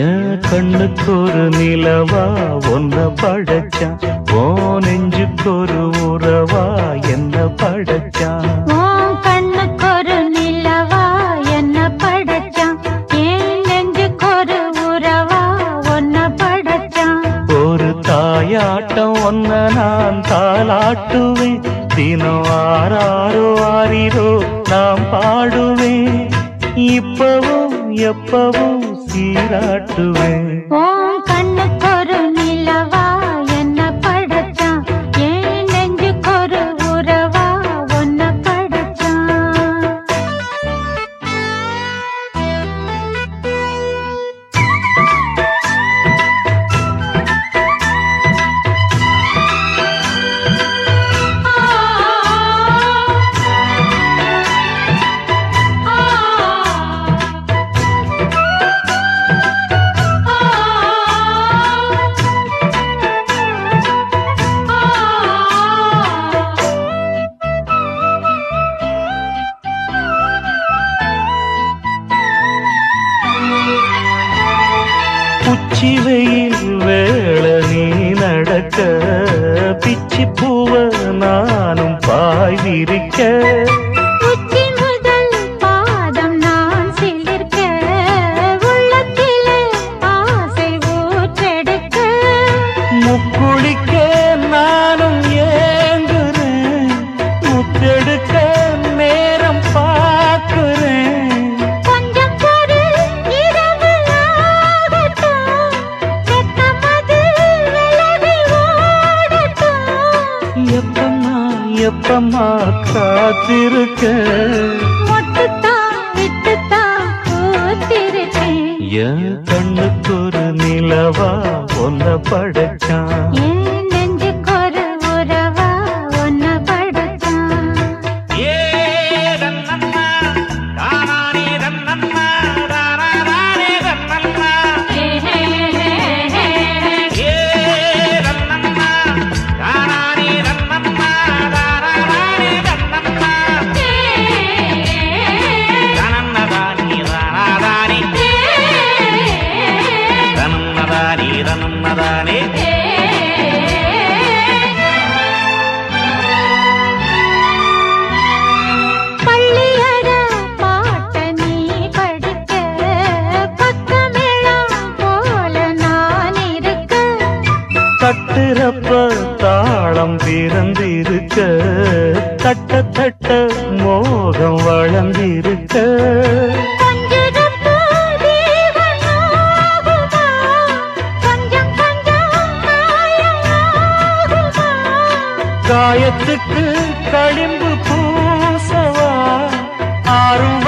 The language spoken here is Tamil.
என் கண்ணுக்கு ஒரு நிலவா ஒன்ன படைச்சான், ஓ நெஞ்சுக்கு ஒரு உறவா என்ன படைச்சான். கண்ணுக்கு ஒரு நிலவா என்ன படைச்சான், என் நெஞ்சுக்கு ஒரு உறவா ஒன்ன படைச்சான். ஒரு தாயாட்டம் ஒன்ன நான் தாளாட்டுவேன், தினம் ஆராரோ ஆரிரோ நாம் பாடுவேன், இப்பவும் எப்பவும் சீராட்டுவேன். கண்ணுக்கு ஒரு நிலவா என்ன படைச்சான், என் நெஞ்சுக்கு ஒரு உறவா ஒன்ன படைச்சான். உச்சி வெயில் வேள நீ நடக்க, பிச்சி பூவ நானும் பாய் விரிக்க, உச்சி முதல் பாதம் நான் சிலிர்க்க, உள்ளத்திலே ஆசை ஊற்றெடுக்க, முக்குளிக்க நானும் ஏங்குறேன், முத்தெடுக்க நேரம் பார்க்கிறேன். கொஞ்சம் பொறு இரவு ஆகட்டும், வெட்கமது விலகி ஓடட்டும். எப்பம்மா காத்திருக்க, மொட்டுத்தான் விட்டுத்தான் பூத்திருக்கேன். என் கண்ணுக்கு ஒரு நிலவா ஒன்ன படைச்சான். என் நெஞ்சுக்கு ஒரு உறவா ஒன்ன படைச்சான். பள்ளியற பாட்ட நீ படிக்க, பக்கமெல்லாம் போல நான் இருக்க, தட்டுறப்ப தாளம் பிறந்திருக்க, தட்ட தட்ட மோகம் வளர்ந்திருக்க, கொஞ்சிருப்பு தீவன் ஆகுமா, கொஞ்சம் கொஞ்சம் மாயமாகுமா. காயத்துக்கு களிம்பு பூசவா, ஆறும்